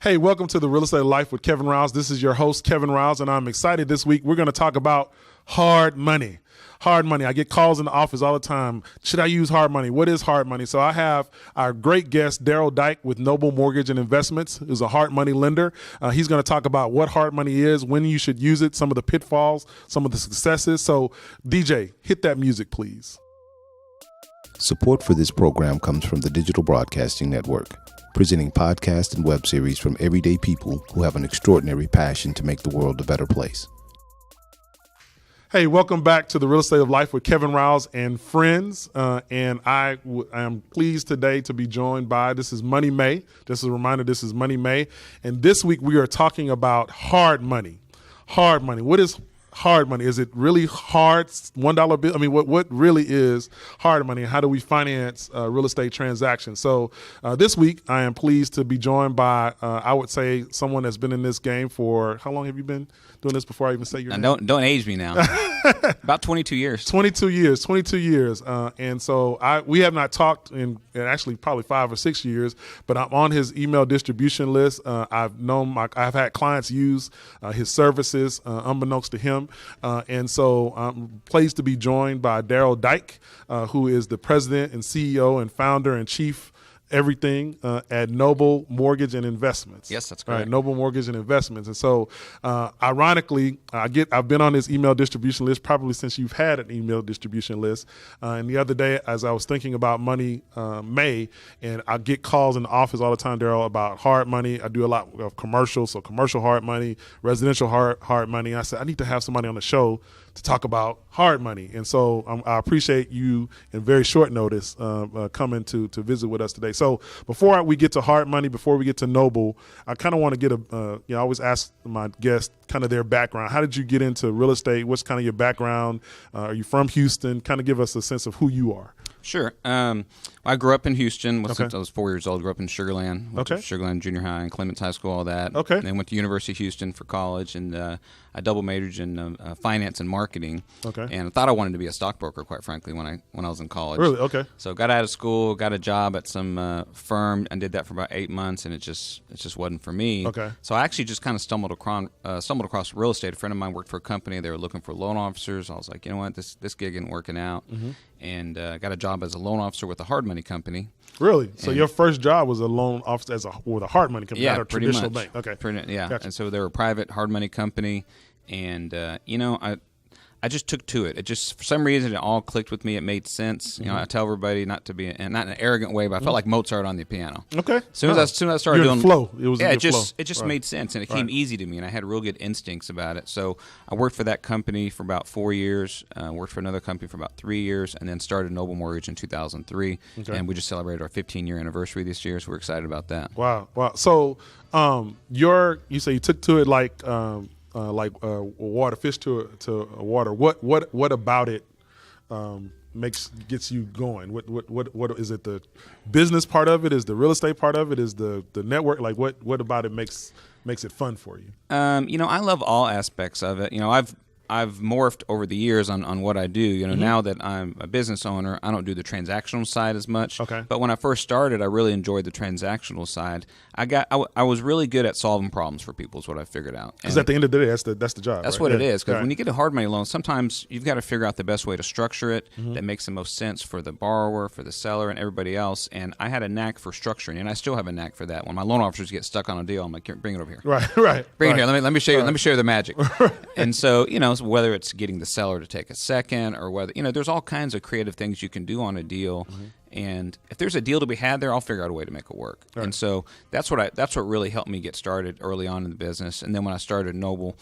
Hey, welcome to the Real Estate Life with Kevin Riles. This is your host, Kevin Riles, and I'm excited this week. We're going to talk about hard money. Hard money. I get calls in the office all the time. Should I use hard money? What is hard money? So I have our great guest, Daryl Dyke with Noble Mortgage and Investments, who's a hard money lender. He's going to talk about what hard money is, when you should use it, some of the pitfalls, some of the successes. So DJ, hit that music, please. Support for this program comes from the Digital Broadcasting Network, presenting podcasts and web series from everyday people who have an extraordinary passion to make the world a better place. Hey, welcome back to the Real Estate of Life with Kevin Riles and friends. And I am pleased today to be joined by, this is Money May. Just a reminder, this is Money May. And this week we are talking about hard money. Hard money. What is hard money? Is it really hard? $1 bill? I mean, what really is hard money? How do we finance real estate transactions? So this week I am pleased to be joined by, I would say, someone that's been in this game for, how long have you been doing this before I even say your name? Don't age me now. About 22 years. 22 years. And so we have not talked in actually probably 5 or 6 years, but I'm on his email distribution list. I've had clients use his services unbeknownst to him. And so I'm pleased to be joined by Daryl Dyke, who is the president and CEO and founder and chief everything at Noble Mortgage and Investments. Yes, that's correct. Right, Noble Mortgage and Investments. And so, ironically, I've been on this email distribution list probably since you've had an email distribution list. And the other day, as I was thinking about Money May, and I get calls in the office all the time, Daryl, about hard money. I do a lot of commercial, so commercial hard money, residential hard money. I said I need to have somebody on the show to talk about hard money. And so I appreciate you in very short notice coming to visit with us today. So before we get to hard money, before we get to Noble, I kind of want to get I always ask my guests kind of their background. How did you get into real estate? What's kind of your background? Are you from Houston? Kind of give us a sense of who you are. Sure. I grew up in Houston since I was 4 years old. Grew up in Sugarland. Went to Sugarland Junior High and Clements High School, all that. Okay. And then went to University of Houston for college, and I double majored in finance and marketing. Okay. And I thought I wanted to be a stockbroker, quite frankly, when I was in college. Really? Okay. So got out of school, got a job at some firm, and did that for about 8 months, and it just wasn't for me. Okay. So I actually just kind of stumbled across real estate. A friend of mine worked for a company. They were looking for loan officers. I was like, you know what, this gig isn't working out. Mm-hmm. And got a job as a loan officer with a hard money company. Really? So your first job was a loan officer with a hard money company, yeah, not a traditional bank. Okay. Yeah. Gotcha. And so they were a private hard money company. And, I just took to it. It just, for some reason, it all clicked with me. It made sense. You know, I tell everybody not to be, and not in an arrogant way, but I felt like Mozart on the piano. Okay. As soon as I started doing flow, it was it flow. just made sense, and it came easy to me, and I had real good instincts about it. So I worked for that company for about 4 years. Worked for another company for about 3 years, and then started Noble Mortgage in 2003. Okay. And we just celebrated our 15-year anniversary this year, so we're excited about that. Wow. So you say you took to it like water, fish to water. What about it gets you going? What is it? The business part of it? Is the real estate part of it? Is the network? Like what about it makes it fun for you? I love all aspects of it. I've morphed over the years on what I do. Now that I'm a business owner, I don't do the transactional side as much. Okay. But when I first started, I really enjoyed the transactional side. I was really good at solving problems for people is what I figured out. Because at the end of the day, that's the job. That's right? what it is. Because when you get a hard money loan, sometimes you've got to figure out the best way to structure it that makes the most sense for the borrower, for the seller, and everybody else. And I had a knack for structuring, and I still have a knack for that. When my loan officers get stuck on a deal, I'm like, bring it over here. Right. Bring it here. Let me show you. Let me show you the magic. And so whether it's getting the seller to take a second, or whether there's all kinds of creative things you can do on a deal. And if there's a deal to be had there, I'll figure out a way to make it work. Right. And so that's what really helped me get started early on in the business. And then when I started Noble,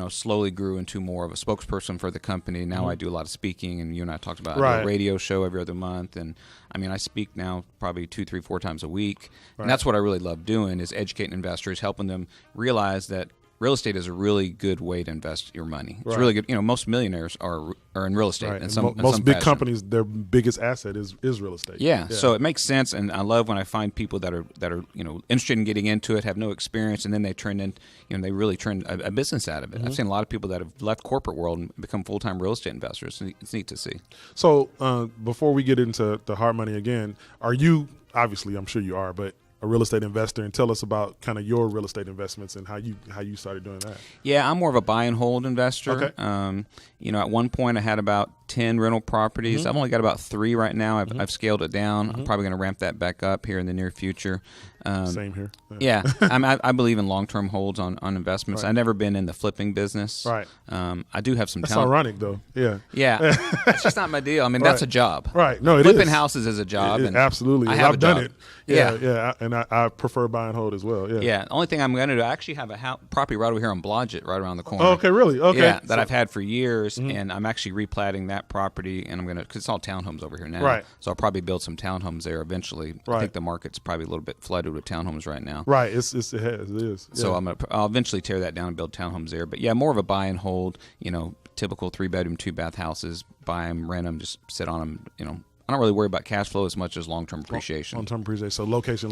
slowly grew into more of a spokesperson for the company. Now I do a lot of speaking, and you and I talked about I do a radio show every other month. And I speak now probably 2, 3, 4 times a week. Right. And that's what I really love doing, is educating investors, helping them realize that real estate is a really good way to invest your money. It's really good. Most millionaires are in real estate. Right. In most big companies, their biggest asset is real estate. Yeah. So it makes sense, and I love when I find people that are interested in getting into it, have no experience, and then they they really turn a business out of it. I've seen a lot of people that have left corporate world and become full-time real estate investors. It's neat to see. So before we get into the hard money again, are you, obviously I'm sure you are, but a real estate investor, and tell us about kind of your real estate investments and how you started doing that. Yeah, I'm more of a buy and hold investor. Okay. At one point I had about 10 rental properties. I've only got about 3 right now. I've scaled it down. I'm probably going to ramp that back up here in the near future. Same here. Yeah, I believe in long-term holds on investments. Right. I've never been in the flipping business. Right. I do have some That's talent. ironic, though. Yeah. Yeah, it's just not my deal. I mean, that's a job. Right. No, it Flipping is. houses is a job. And absolutely. I have I've done job. it. Yeah. And I prefer buy and hold as well. Yeah. Yeah. The only thing I'm going to do, I actually have a property right over here on Blodgett, right around the corner. Oh, okay, really? Okay. Yeah, that I've had for years, and I'm actually replatting that property, and I'm going to, because it's all townhomes over here now. Right. So I'll probably build some townhomes there eventually. Right. I think the market's probably a little bit flooded with townhomes right now. Right. It is. Yeah. So I'll eventually tear that down and build townhomes there. But yeah, more of a buy and hold. Typical 3-bedroom, 2-bath houses. Buy them, rent them, just sit on them. I don't really worry about cash flow as much as long-term appreciation. Long-term appreciation. So location.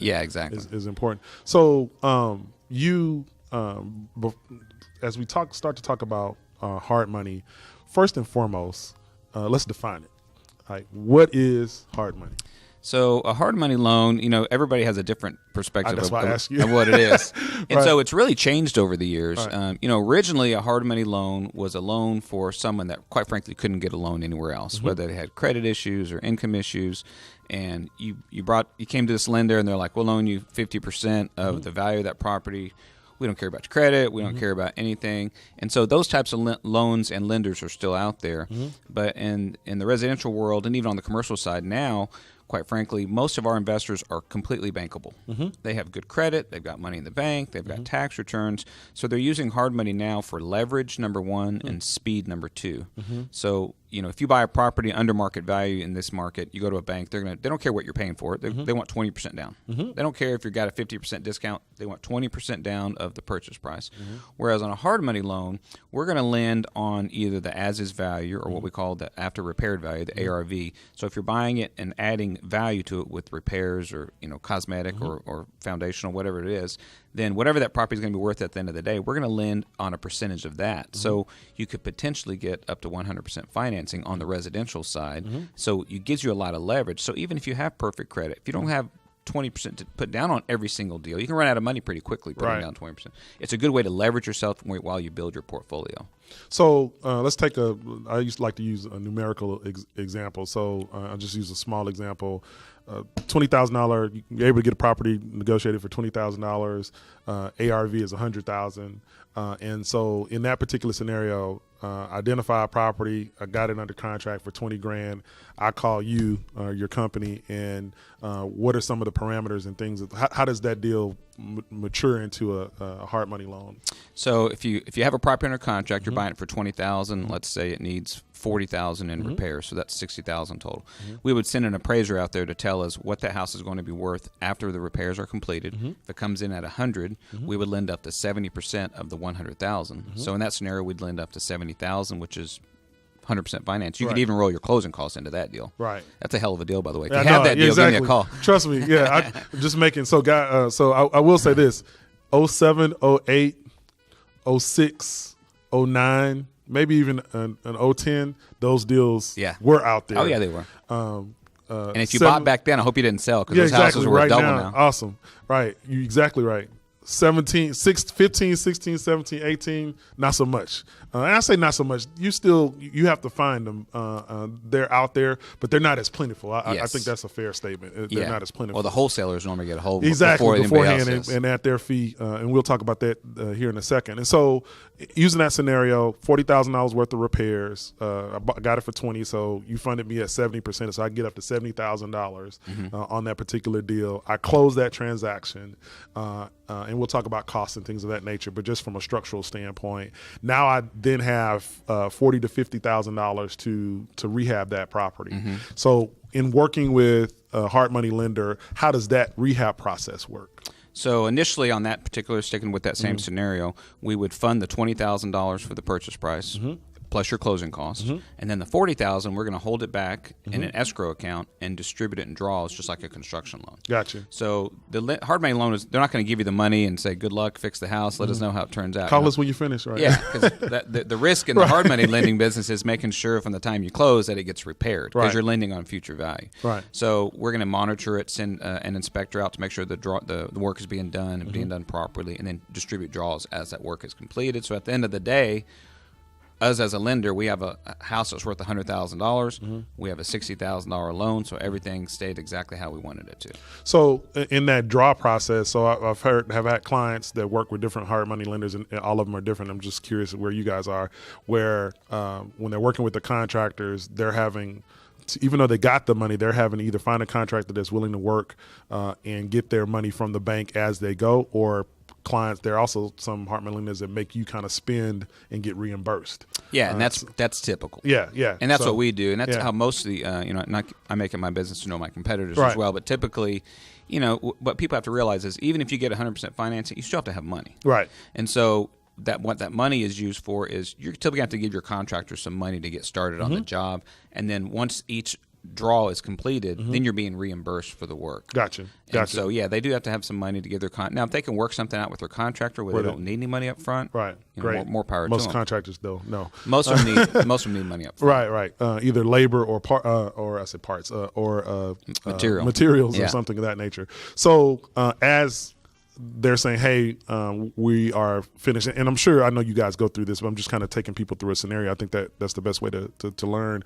Yeah, exactly. Is important. So as we start to talk about hard money, first and foremost, let's define it. Like, what is hard money? So a hard money loan, everybody has a different perspective That's why I ask you. of what it is. And Right. so it's really changed over the years. Right. Originally a hard money loan was a loan for someone that quite frankly couldn't get a loan anywhere else, whether they had credit issues or income issues. And you came to this lender and they're like, we'll loan you 50% of the value of that property. We don't care about your credit. We don't care about anything. And so those types of loans and lenders are still out there. But in the residential world and even on the commercial side now, quite frankly, most of our investors are completely bankable. They have good credit. They've got money in the bank. They've got tax returns. So they're using hard money now for leverage, number one, and speed, number two. So, if you buy a property under market value in this market, you go to a bank, they don't care what you're paying for it. They want 20% down. They don't care if you've got a 50% discount. They want 20% down of the purchase price. Whereas on a hard money loan, we're going to lend on either the as-is value or what we call the after repaired value, the ARV. So if you're buying it and adding value to it with repairs or cosmetic or foundational, whatever it is, then whatever that property is going to be worth at the end of the day, we're going to lend on a percentage of that. So you could potentially get up to 100% financing on the residential side. So it gives you a lot of leverage. So even if you have perfect credit, if you don't have 20% to put down on every single deal, you can run out of money pretty quickly putting down 20%. It's a good way to leverage yourself while you build your portfolio. So let's take I used to like to use a numerical example. So I'll just use a small example. $20,000, you're able to get a property negotiated for $20,000. ARV is $100,000. And so in that particular scenario, identify a property, I got it under contract for $20,000. I call you, your company, and what are some of the parameters and things? How does that deal mature into a hard money loan? So if you have a property under contract, you're buying it for $20,000. Let's say it needs $40,000 in repairs, so that's $60,000 total. We would send an appraiser out there to tell us what that house is going to be worth after the repairs are completed. If it comes in at 100, we would lend up to 70% of the 100,000. So in that scenario, we'd lend up to 70,000, which is 100% finance. You could even roll your closing costs into that deal. Right. That's a hell of a deal, by the way. If you have that deal, give me a call. Trust me. Yeah, I'm just making so I will say this: 07, 08, 06, 09. Maybe even an 010, those deals were out there. Oh, yeah, they were. And if you bought back then, I hope you didn't sell because those houses are worth double now. Awesome. Right. You're exactly right. 15, 16, 17, 18, not so much. And I say not so much. You have to find them. They're out there, but they're not as plentiful. I think that's a fair statement. They're not as plentiful. Well, the wholesalers normally get a hold beforehand and at their fee, and we'll talk about that here in a second. And so, using that scenario, $40,000 worth of repairs. I got it for $20,000, so you funded me at 70%, so I get up to $70,000 on that particular deal. I close that transaction. And we'll talk about costs and things of that nature, but just from a structural standpoint, now I then have $40,000 to $50,000 to rehab that property. So in working with a hard money lender, how does that rehab process work? So initially on that particular, sticking with that same scenario, we would fund the $20,000 for the purchase price. plus your closing costs, and then the $40,000 we're going to hold it back in an escrow account and distribute it in draws, just like a construction loan. Gotcha. So the hard money loan they're not going to give you the money and say good luck, fix the house, let us know how it turns out. Call us when you finish, right? Yeah, because the risk in the hard money lending business is making sure from the time you close that it gets repaired, because you're lending on future value. Right. So we're going to monitor it, send an inspector out to make sure the work is being done and being done properly, and then distribute draws as that work is completed. So at the end of the day, us as a lender, we have a house that's worth $100,000. We have a $60,000 loan, so everything stayed exactly how we wanted it to. So in that draw process, so have had clients that work with different hard money lenders, and all of them are different. I'm just curious where you guys are, where when they're working with the contractors, they're having, even though they got the money, they're having to either find a contractor that's willing to work and get their money from the bank as they go, or clients, there are also some hard money lenders that make you kind of spend and get reimbursed. Yeah, and that's typical. Yeah. And that's what we do, and that's how most of the I make it my business to know my competitors as well. But typically, what people have to realize is even if you get 100% financing, you still have to have money. Right. And so what that money is used for is you're typically going to have to give your contractor some money to get started on the job, and then once each draw is completed, then you're being reimbursed for the work. Gotcha. And so they do have to have some money to give their now if they can work something out with their contractor where they don't need any money up front, right? Great. More power to them. Most contractors though, no. Most of them need money up front. Right. Either labor or parts or materials or something of that nature. So as they're saying, hey, we are finished. And I'm sure, I know you guys go through this, but I'm just kind of taking people through a scenario. I think that's the best way to learn.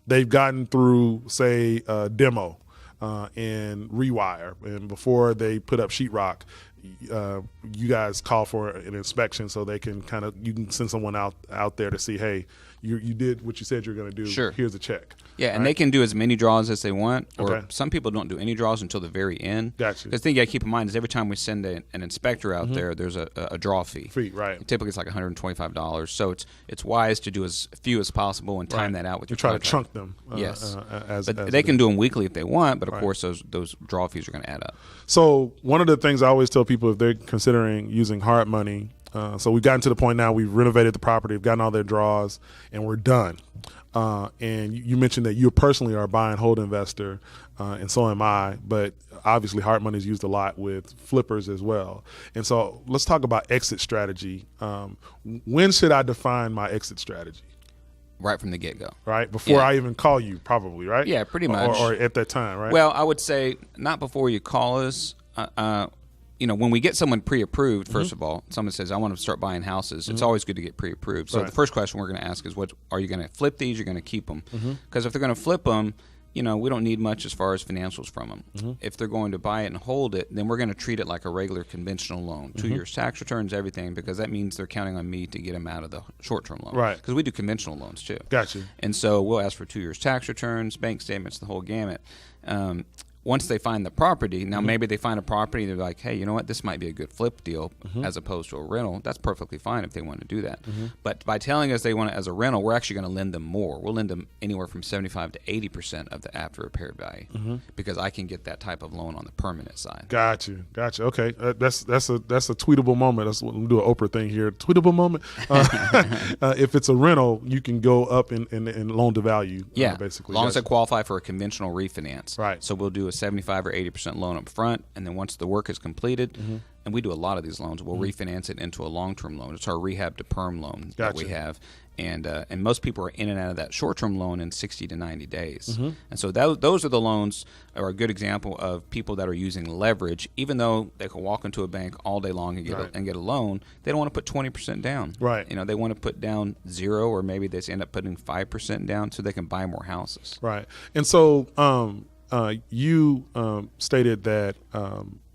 They've gotten through, say, demo and rewire. And before they put up sheetrock, you guys call for an inspection so they can you can send someone out there to see, hey, you did what you said you're going to do. Sure. Here's a check. Yeah, and they can do as many draws as they want, or some people don't do any draws until the very end. Gotcha. Because the thing you got to keep in mind is every time we send an inspector out there, there's a draw fee. Right. Typically it's like $125. So it's wise to do as few as possible and time that out with your try contractor. to chunk them. Yes. But they can do them weekly if they want, but of course those draw fees are going to add up. So one of the things I always tell people if they're considering using hard money, so we've gotten to the point now we've renovated the property, we've gotten all their draws, and we're done. And you mentioned that you personally are a buy and hold investor, and so am I, but obviously hard money is used a lot with flippers as well. And so let's talk about exit strategy. When should I define my exit strategy? Right from the get-go. Right? Before I even call you, probably, right? Yeah, pretty much. Or at that time, right? Well, I would say not before you call us. When we get someone pre-approved, first of all, someone says, I want to start buying houses, it's always good to get pre-approved. So the first question we're going to ask is, what are you going to flip these, or you're going to keep them? Because if they're going to flip them, we don't need much as far as financials from them. If they're going to buy it and hold it, then we're going to treat it like a regular conventional loan. 2 years tax returns, everything, because that means they're counting on me to get them out of the short-term loan. Right. Because we do conventional loans too. Gotcha. And so we'll ask for 2 years tax returns, bank statements, the whole gamut. Once they find the property, now maybe they find a property, they're like, hey, you know what, this might be a good flip deal as opposed to a rental. That's perfectly fine if they want to do that. But by telling us they want it as a rental, we're actually going to lend them more. We'll lend them anywhere from 75 to 80% of the after repair value because I can get that type of loan on the permanent side. Gotcha. Okay, that's a tweetable moment. That's what I'm do an Oprah thing here. Tweetable moment. If it's a rental, you can go up in loan to value. Basically, as long as they qualify for a conventional refinance. Right. So we'll do a 75 or 80% loan up front, and then once the work is completed, and we do a lot of these loans, we'll refinance it into a long-term loan. It's our rehab to perm loan that we have, and most people are in and out of that short-term loan in 60 to 90 days. And so those are the loans are a good example of people that are using leverage. Even though they can walk into a bank all day long and get a loan, they don't want to put 20% down. Right. They want to put down 0, or maybe they end up putting 5% down so they can buy more houses. Right. And so you stated that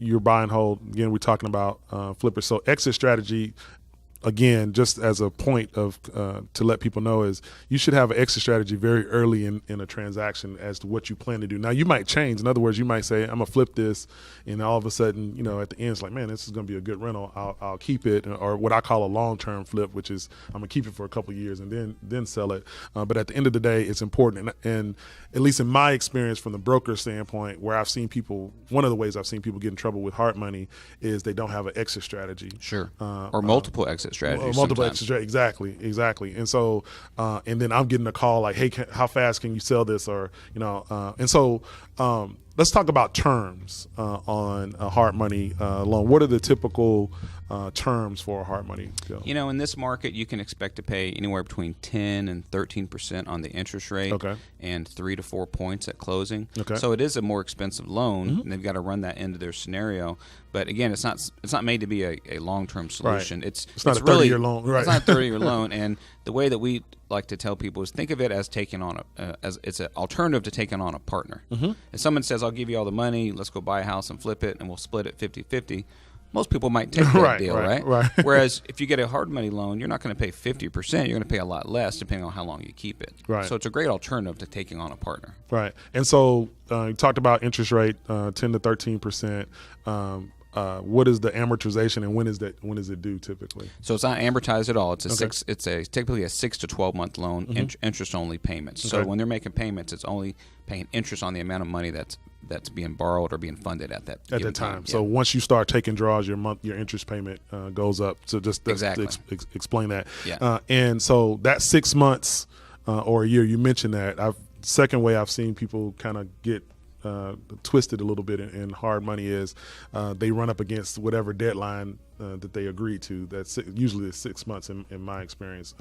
you're buy and hold. Again, we're talking about flippers. So exit strategy, again, just as a point of to let people know, is you should have an exit strategy very early in a transaction as to what you plan to do. Now, you might change. In other words, you might say, I'm going to flip this, and all of a sudden, at the end, it's like, man, this is going to be a good rental. I'll keep it, or what I call a long-term flip, which is I'm going to keep it for a couple of years and then sell it. But at the end of the day, it's important. And at least in my experience from the broker standpoint, where I've seen people, one of the ways I've seen people get in trouble with hard money is they don't have an exit strategy. Sure. Or multiple exit exit strategy. Multiple exit strategy, exactly. And so, and then I'm getting a call like, hey, how fast can you sell this? Or, and so let's talk about terms on a hard money loan. What are the typical terms for a hard money deal? In this market, you can expect to pay anywhere between 10 and 13% on the interest rate, and 3 to 4 points at closing. So it is a more expensive loan, and they've got to run that into their scenario. But again, it's not made to be a long-term solution. It's not a 30-year loan. Right. It's not a 30-year loan, and the way that we like to tell people is think of it as taking on as it's an alternative to taking on a partner. If someone says, "I'll give you all the money, let's go buy a house and flip it, and we'll split it 50-50." Most people might take that deal, right? Whereas if you get a hard money loan, you're not going to pay 50%. You're going to pay a lot less depending on how long you keep it. Right. So it's a great alternative to taking on a partner. Right. And so you talked about interest rate, 10 to 13%. What is the amortization, and when is it due typically? So it's not amortized at all. It's typically a 6 to 12 month loan, interest only payments. So when they're making payments, it's only paying interest on the amount of money that's being borrowed or being funded at that time. So once you start taking draws, your interest payment goes up. So just explain that. Yeah. And so that 6 months or a year, you mentioned that. Second way I've seen people kind of get twisted a little bit in hard money is they run up against whatever deadline that they agreed to. That's usually 6 months in my experience.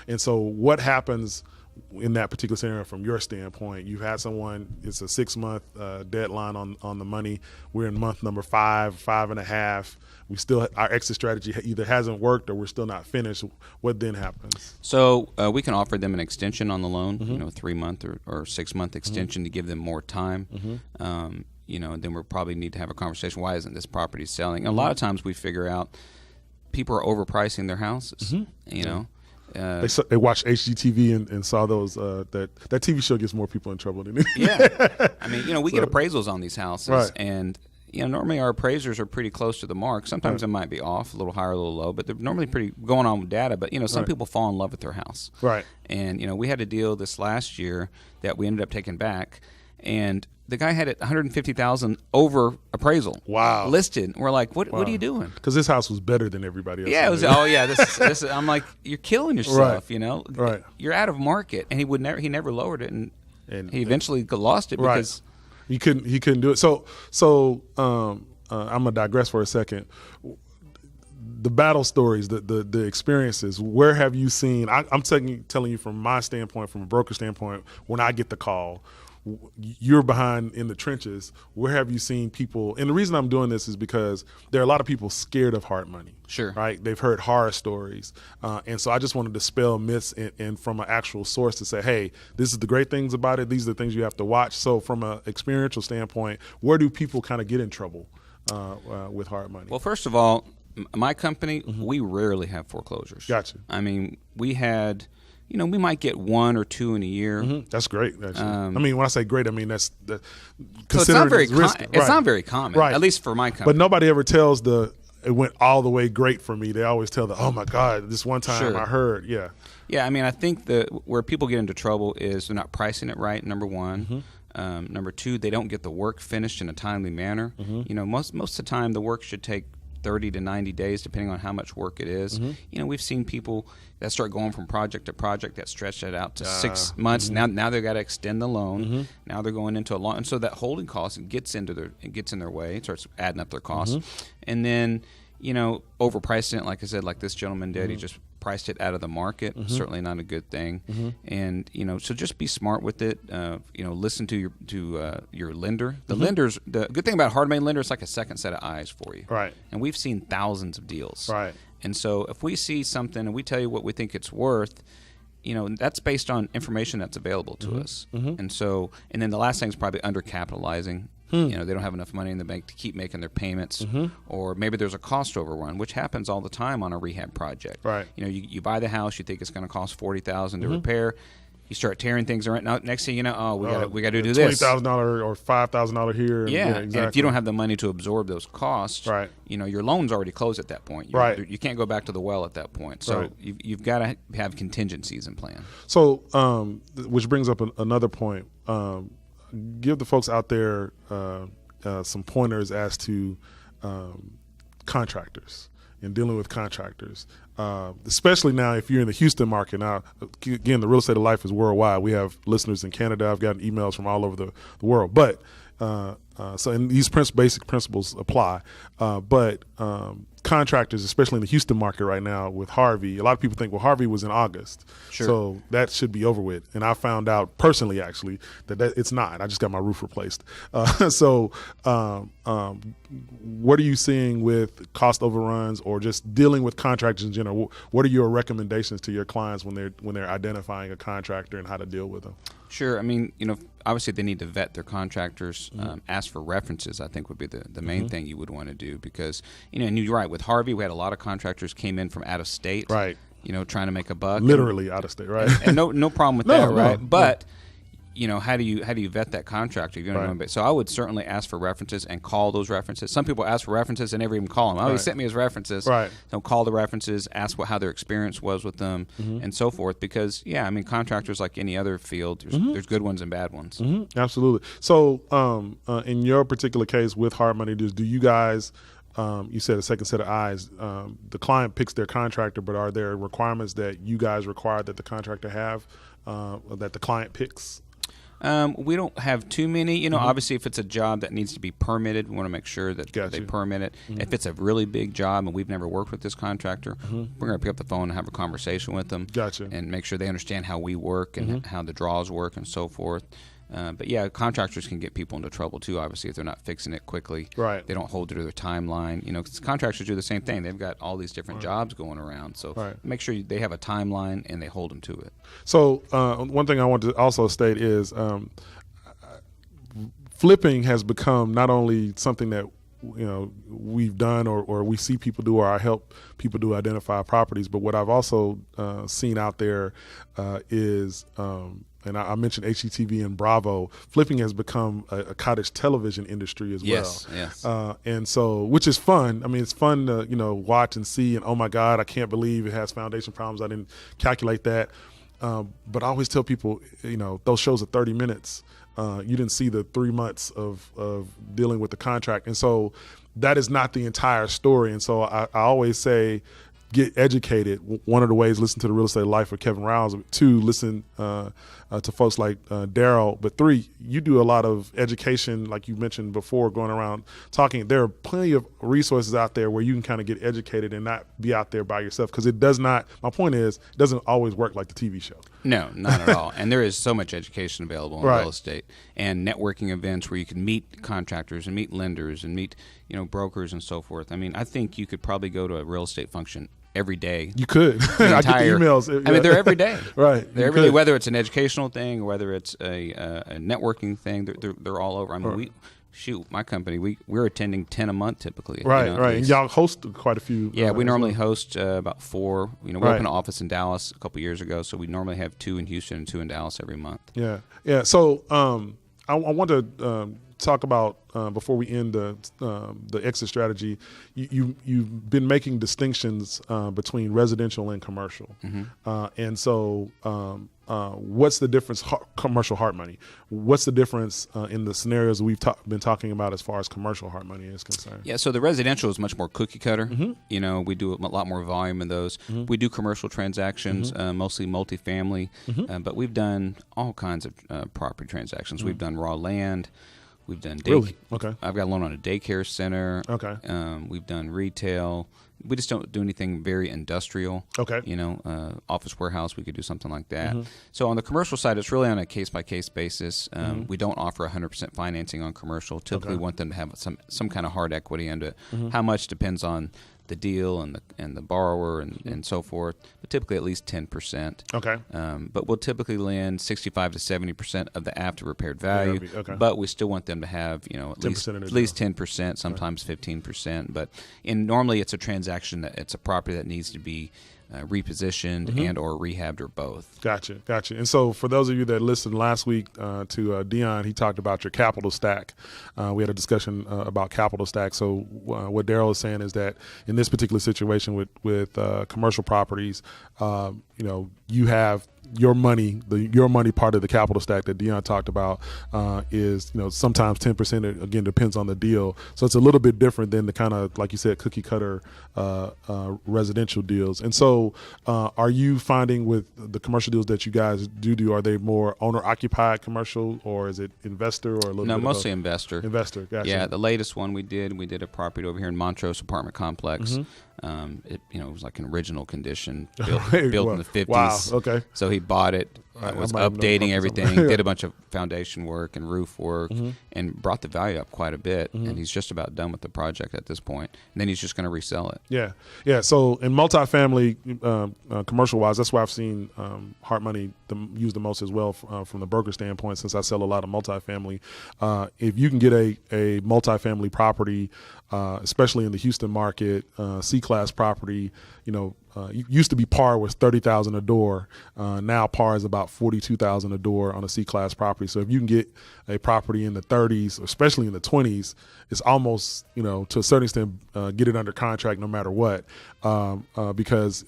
And so what happens in that particular scenario from your standpoint? You've had someone, it's a 6 month deadline on the money. We're in month number 5.5. We still, our exit strategy either hasn't worked or we're still not finished. What then happens? So we can offer them an extension on the loan, 3 month or 6 month extension to give them more time. And then we'll probably need to have a conversation. Why isn't this property selling? A lot of times we figure out people are overpricing their houses. They watched HGTV and saw those that TV show gets more people in trouble than anything. I mean, we get appraisals on these houses, and normally our appraisers are pretty close to the mark. Sometimes it might be off, a little higher, a little low, but they're normally pretty going on with data. But some people fall in love with their house, And we had a deal this last year that we ended up taking back, and the guy had it $150,000 over appraisal. Wow. Listed. We're like, what are you doing? Because this house was better than everybody else. Yeah, it was. This is, I'm like, you're killing yourself. Right. You're out of market, and he never lowered it, and he eventually lost it because he couldn't do it. So I'm gonna digress for a second. The battle stories, the experiences. Where have you seen? I'm telling you from my standpoint, from a broker standpoint, when I get the call. You're behind in the trenches. Where have you seen people? And the reason I'm doing this is because there are a lot of people scared of hard money. Sure. Right? They've heard horror stories. And so I just wanted to dispel myths and from an actual source to say, hey, this is the great things about it. These are the things you have to watch. So from an experiential standpoint, where do people kind of get in trouble with hard money? Well, first of all, my company, we rarely have foreclosures. Gotcha. I mean, we had... we might get 1 or 2 in a year. That's great. Actually. I mean, when I say great, I mean that's so it's not very it's not very common, at least for my company. But nobody ever tells it went all the way great for me. They always tell oh my God, this one time I heard, Yeah, I mean, I think where people get into trouble is they're not pricing it right. Number one. Number two, they don't get the work finished in a timely manner. Most of the time, the work should take 30 to 90 days, depending on how much work it is. We've seen people that start going from project to project that stretch that out to 6 months. Now they've got to extend the loan. Now they're going into a loan, and so that holding cost gets in their way. It starts adding up their costs, and then overpricing it, like I said, like this gentleman did. He just priced it out of the market. Certainly not a good thing. And so just be smart with it. Listen to your lender. The lenders. The good thing about hard money lender is like a second set of eyes for you. Right. And we've seen thousands of deals. Right. And so if we see something and we tell you what we think it's worth, that's based on information that's available to us. And then the last thing is probably undercapitalizing. They don't have enough money in the bank to keep making their payments, or maybe there's a cost overrun, which happens all the time on a rehab project. Right. You buy the house, you think it's going to cost $40,000 to repair. You start tearing things around. Now, next thing you know, we got to do this. $20,000 or $5,000 here. Yeah, exactly. And if you don't have the money to absorb those costs, your loan's already closed at that point. You can't go back to the well at that point. So you've got to have contingencies in plan. So, which brings up another point. Give the folks out there some pointers as to contractors in dealing with contractors, especially now if you're in the Houston market. Now, again, the Real Estate of Life is worldwide. We have listeners in Canada. I've gotten emails from all over the world. But so and these basic principles apply. But contractors, especially in the Houston market right now with Harvey, a lot of people think, well, Harvey was in August. Sure. So that should be over with. And I found out personally, actually, that it's not. I just got my roof replaced. So what are you seeing with cost overruns or just dealing with contractors in general? What are your recommendations to your clients when they're identifying a contractor and how to deal with them? Sure. I mean, obviously they need to vet their contractors, ask for references, I think would be the main thing you would want to do because, and you're right, with Harvey, we had a lot of contractors came in from out of state. Right. Trying to make a buck. Literally out of state, right? And no problem with that, right? No. But how do you vet that contractor? Right. So I would certainly ask for references and call those references. Some people ask for references and never even call them. Oh, he sent me his references. Right. So call the references, ask how their experience was with them, and so forth. Because contractors like any other field, there's good ones and bad ones. Absolutely. So in your particular case with Hard Money Deals, do you guys? You said a second set of eyes. The client picks their contractor, but are there requirements that you guys require that the contractor have that the client picks? We don't have too many. Obviously, if it's a job that needs to be permitted, we want to make sure that they permit it. If it's a really big job and we've never worked with this contractor, we're going to pick up the phone and have a conversation with them and make sure they understand how we work and how the draws work and so forth. But yeah, contractors can get people into trouble too, obviously, if they're not fixing it quickly. Right. They don't hold it to their timeline. 'Cause contractors do the same thing. They've got all these different jobs going around. So make sure they have a timeline and they hold them to it. So one thing I want to also state is flipping has become not only something that we've done or we see people do or I help people do identify properties, but what I've also seen out there is and I mentioned HGTV and Bravo. Flipping has become a cottage television industry as well. Yes. And so, which is fun. I mean, it's fun to watch and see. And oh my God, I can't believe it has foundation problems. I didn't calculate that. But I always tell people, those shows are 30 minutes. You didn't see the 3 months of dealing with the contract, and so that is not the entire story. And so I always say, get educated. One of the ways, listen to the Real Estate Life with Kevin Riles. 2, listen to folks like Daryl. But 3, you do a lot of education, like you mentioned before, going around talking. There are plenty of resources out there where you can kind of get educated and not be out there by yourself. Because it does not, my point is, it doesn't always work like the TV show. No, not at all. And there is so much education available in real estate and networking events where you can meet contractors and meet lenders and meet, brokers and so forth. I mean, I think you could probably go to a real estate function every day. You could. I get the emails. I mean, they're every day. Right. They're every day, whether it's an educational thing or whether it's a networking thing. They're all over. I mean, my company, we're attending 10 a month typically. Right. And y'all host quite a few. Yeah, we normally host about 4. We opened an office in Dallas a couple years ago, so we normally have 2 in Houston and 2 in Dallas every month. Yeah. So I want to talk about before we end the exit strategy. You've been making distinctions between residential and commercial, and so what's the difference? Commercial hard money. What's the difference in the scenarios we've been talking about as far as commercial hard money is concerned? Yeah, so the residential is much more cookie cutter. We do a lot more volume in those. We do commercial transactions, mostly multifamily, but we've done all kinds of property transactions. We've done raw land. We've done Really? Okay. I've got a loan on a daycare center. Okay. We've done retail. We just don't do anything very industrial. Okay. Office warehouse, we could do something like that. So on the commercial side, it's really on a case-by-case basis. We don't offer 100% financing on commercial. Typically want them to have some kind of hard equity into it. How much depends on the deal and the borrower and so forth, but typically at least 10%. Okay. But we'll typically lend 65 to 70% of the after repaired value. Okay. But we still want them to have at least 10%, sometimes 15%. But normally it's a transaction that it's a property that needs to be repositioned and or rehabbed or both. Gotcha. And so for those of you that listened last week to Dion, he talked about your capital stack. We had a discussion about capital stack. So what Daryl is saying is that in this particular situation with commercial properties, you have your money, your money part of the capital stack that Dion talked about is, sometimes 10%. Again, depends on the deal. So it's a little bit different than the kind of, like you said, cookie cutter residential deals. And so, are you finding with the commercial deals that you guys do, are they more owner occupied commercial, or is it investor, or a little? No, mostly investor. Investor, gotcha. Yeah, the latest one we did a property over here in Montrose apartment complex. It was like an original condition, built in the 50s. Wow, okay. So he bought it, was updating everything, did a bunch of foundation work and roof work, and brought the value up quite a bit. And he's just about done with the project at this point. And then he's just going to resell it. Yeah. So in multifamily, commercial-wise, that's why I've seen hard money used the most as well from the broker standpoint, since I sell a lot of multifamily. If you can get a multifamily property, especially in the Houston market, C-class property, used to be par was $30,000 a door. Now par is about $42,000 a door on a C-class property. So if you can get a property in the 30s, especially in the 20s, it's almost, to a certain extent, get it under contract no matter what, because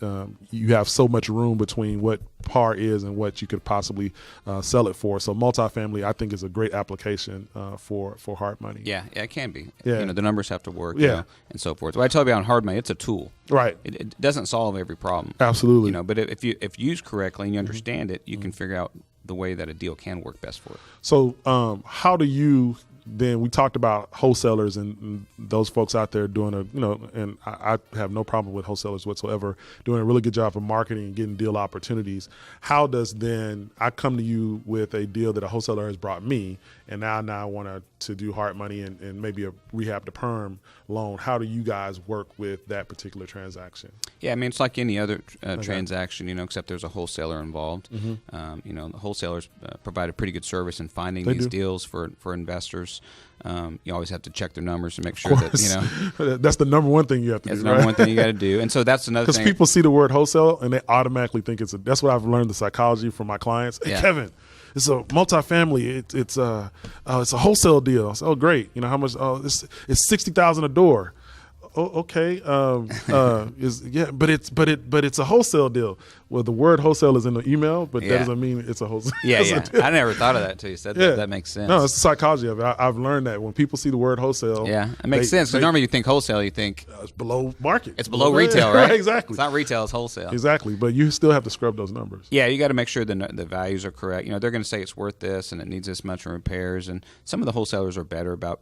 you have so much room between what par is and what you could possibly sell it for. So multifamily, I think, is a great application for hard money. Yeah, it can be. Yeah. The numbers have to work, and so forth. What I tell you on hard money, it's a tool. Right. It doesn't solve every problem. Absolutely. But if used correctly and you understand it, you can figure out the way that a deal can work best for it. So how do you then, we talked about wholesalers and those folks out there doing and I have no problem with wholesalers whatsoever, doing a really good job of marketing and getting deal opportunities. How does then I come to you with a deal that a wholesaler has brought me, and now I want to do hard money and maybe a rehab to perm loan? How do you guys work with that particular transaction? Yeah, it's like any other transaction, except there's a wholesaler involved. The wholesalers provide a pretty good service in finding these deals for investors. You always have to check their numbers to make sure that that's the number one thing you have to do. That's the number one thing you got to do, and so that's another thing. Because people see the word wholesale and they automatically think that's what I've learned the psychology from my clients. Hey, Kevin, it's a multifamily. It's a wholesale deal. So, great. How much? It's $60,000 a door. Oh, okay. But it's a wholesale deal. Well, the word wholesale is in the email, but that doesn't mean it's a wholesale. I never thought of that until you said that. That makes sense. No, it's the psychology of it. I've learned that when people see the word wholesale, it makes sense. Because normally you think wholesale, you think it's below market. It's below retail, right? Exactly. It's not retail; it's wholesale. Exactly. But you still have to scrub those numbers. Yeah, you got to make sure the values are correct. They're going to say it's worth this and it needs this much in repairs. And some of the wholesalers are better about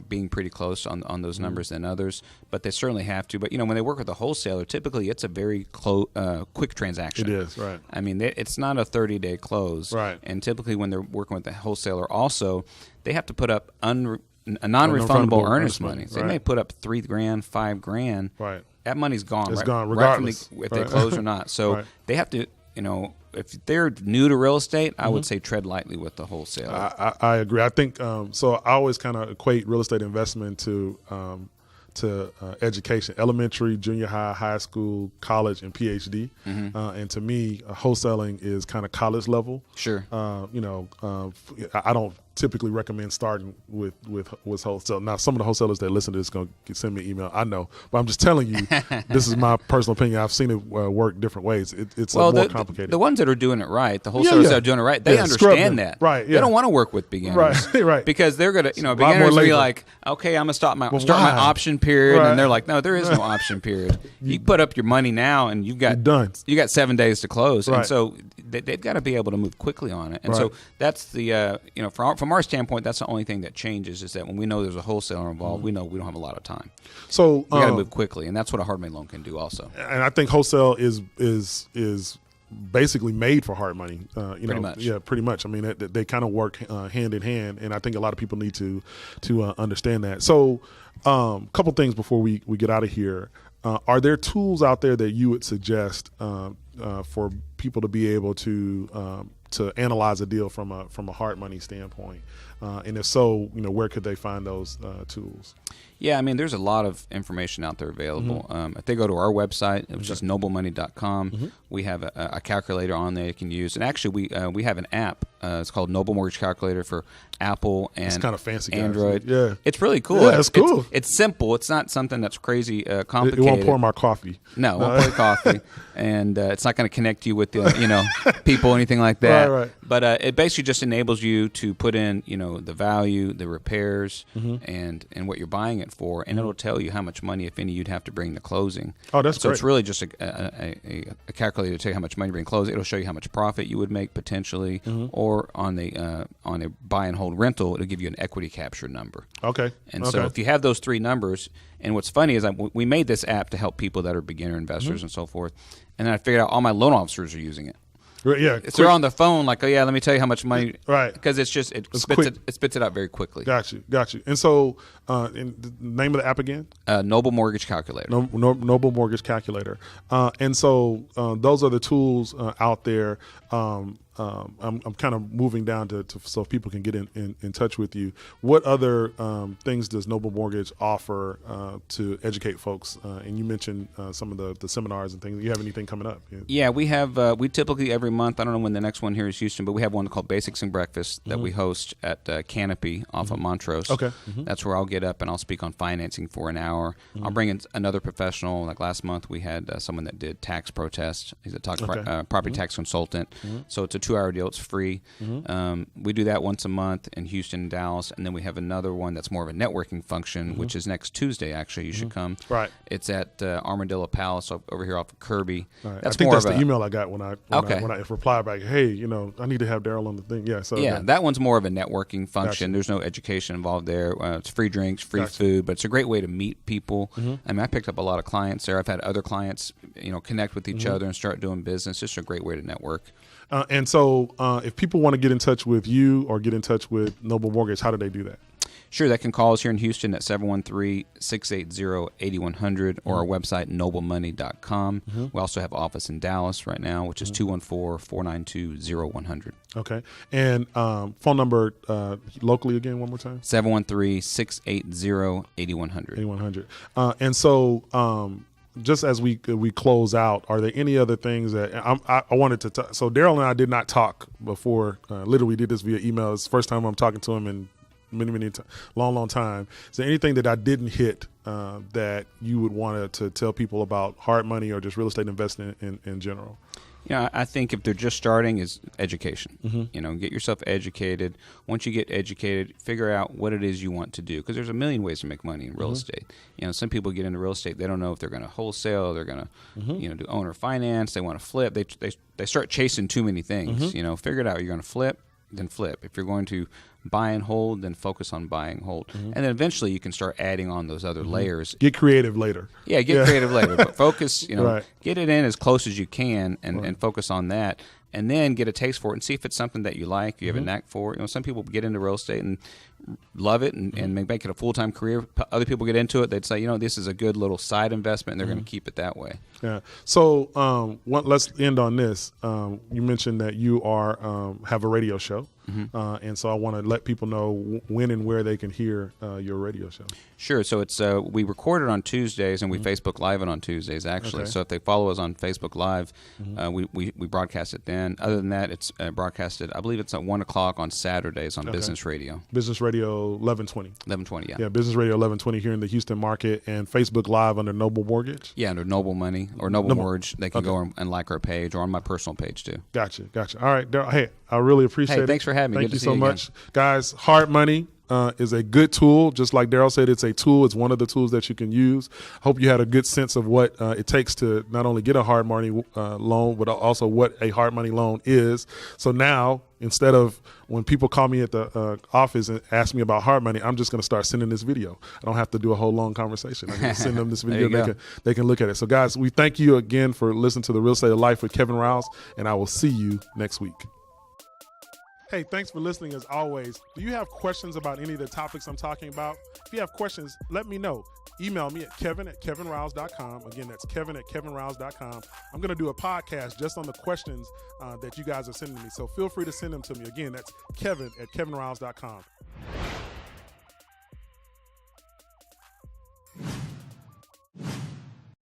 being pretty close on those numbers than others, but they certainly have to. But when they work with a wholesaler, typically it's a very quick transaction. It is, right. It's not a 30-day close. Right. And typically when they're working with the wholesaler also, they have to put up a non-refundable earnest money. So they may put up $3,000, $5,000. Right. That money's gone. It's gone regardless. If they close or not. So they have to, if they're new to real estate, I would say tread lightly with the wholesaler. I agree. I think so. I always kind of equate real estate investment to education: elementary, junior high, high school, college, and PhD. And to me, wholesaling is kind of college level. Sure. I don't typically recommend starting with wholesale. Now, some of the wholesalers that listen to this going to send me an email. I know, but I'm just telling you, this is my personal opinion. I've seen it work different ways. It's more complicated. The ones that are doing it right, the wholesalers that are doing it right, they understand that. Right. They don't want to work with beginners. Right. Because they're going to, beginners will be like, okay, I'm going to start my option period. And they're like, no, there is no option period. You put up your money now and you've got done. You got 7 days to close. Right. And so they've got to be able to move quickly on it. And so that's the, from our standpoint, that's the only thing that changes is that when we know there's a wholesaler involved, we know we don't have a lot of time. So we got to move quickly, and that's what a hard money loan can do also. And I think wholesale is basically made for hard money. Pretty much. Yeah, pretty much. They kind of work hand in hand, and I think a lot of people need to understand that. So a couple things before we get out of here. Are there tools out there that you would suggest for people to be able to analyze a deal from a hard money standpoint? And if so, where could they find those tools? Yeah, I mean, there's a lot of information out there available. If they go to our website, which is noblemoney.com, we have a calculator on there you can use. And actually, we have an app. It's called Noble Mortgage Calculator for Apple and it's kind of fancy, guys. Android. Yeah. It's really cool. Yeah, it's cool. It's simple. It's not something that's crazy complicated. It won't pour my coffee. No, it won't pour coffee. And it's not going to connect you with people, anything like that. Right. But it basically just enables you to put in, the value, the repairs, and what you're buying it for, and it'll tell you how much money, if any, you'd have to bring to closing. Oh, that's so great. It's really just a calculator to tell you how much money you bring to closing. It'll show you how much profit you would make potentially, or on a buy and hold rental, it'll give you an equity capture number. Okay. And so if you have those three numbers, and what's funny is we made this app to help people that are beginner investors and so forth, and then I figured out all my loan officers are using it. Yeah, so they're on the phone like, oh yeah, let me tell you how much money. Right. Because it spits it out very quickly. Got you. And so, the name of the app again? Noble Mortgage Calculator. Noble Mortgage Calculator. And so those are the tools out there. I'm kind of moving down to so people can get in touch with you. What other things does Noble Mortgage offer to educate folks? And you mentioned some of the seminars and things. Do you have anything coming up? Yeah, we have. We typically every month. I don't know when the next one here is Houston, but we have one called Basics and Breakfast that we host at Canopy off of Montrose. Okay. That's where I'll get up and I'll speak on financing for an hour. I'll bring in another professional. Like last month, we had someone that did tax protest. He's a property tax consultant. So it's a 2-hour deal. It's free. We do that once a month in Houston and Dallas, and then we have another one that's more of a networking function, which is next Tuesday. Actually, you should come. Right. It's at Armadillo Palace over here off of Kirby. Right. That's I think more that's of the email I got when I replied back. Hey, I need to have Daryl on the thing. Yeah. So that one's more of a networking function. Gotcha. There's no education involved there. It's free drinks, free food, but it's a great way to meet people. I mean, I picked up a lot of clients there. I've had other clients, connect with each other and start doing business. It's just a great way to network. And so if people want to get in touch with you or get in touch with Noble Mortgage, how do they do that? Sure, they can call us here in Houston at 713-680-8100 or our website, noblemoney.com. We also have office in Dallas right now, which is 214-492-0100. Okay. And phone number locally again one more time? 713-680-8100. 8100. And so just as we close out, are there any other things that I wanted to talk? So Daryl and I did not talk before. Literally, we did this via email. It's the first time I'm talking to him in long time. Is there anything that I didn't hit that you would want to tell people about hard money or just real estate investing in general? I think if they're just starting, is education. Get yourself educated. Once you get educated, figure out what it is you want to do, because there's a million ways to make money in real estate. Some people get into real estate, they don't know if they're going to wholesale, they're going to do owner finance, they want to flip. They start chasing too many things. Figure it out. You're going to flip, then flip. If you're going to buy and hold, then focus on buy and hold. And then eventually you can start adding on those other layers. Get creative later. Yeah, get creative later. But focus, Right. Get it in as close as you can and focus on that. And then get a taste for it and see if it's something that you like, you have a knack for. Some people get into real estate and love it and make it a full-time career. Other people get into it, they'd say, this is a good little side investment, and they're going to keep it that way. Yeah. So let's end on this. You mentioned that you have a radio show. And so I want to let people know when and where they can hear your radio show. Sure. So it's we record it on Tuesdays and we Facebook Live it on Tuesdays, actually. Okay. So if they follow us on Facebook Live, we broadcast it then. Other than that, it's broadcasted, I believe it's at 1 o'clock on Saturdays on Business Radio. Business Radio 1120. 1120, yeah. Yeah, Business Radio 1120 here in the Houston market, and Facebook Live under Noble Mortgage. Yeah, under Noble Money or Noble Mortgage. They can go and like our page, or on my personal page too. Gotcha. All right, Daryl. Hey, I really appreciate it. Thanks for having me. Thank Good you to so see you much. Guys, hard money is a good tool. Just like Daryl said, it's a tool. It's one of the tools that you can use. Hope you had a good sense of what it takes to not only get a hard money loan, but also what a hard money loan is. So now, instead of when people call me at the office and ask me about hard money, I'm just going to start sending this video. I don't have to do a whole long conversation. I'm going to send them this video. They can look at it. So guys, we thank you again for listening to the Real Estate of Life with Kevin Riles, and I will see you next week. Hey, thanks for listening as always. Do you have questions about any of the topics I'm talking about? If you have questions, let me know. Email me at kevin@kevinriles.com. Again, that's kevin@kevinriles.com. I'm going to do a podcast just on the questions that you guys are sending me. So feel free to send them to me. Again, that's kevin@kevinriles.com.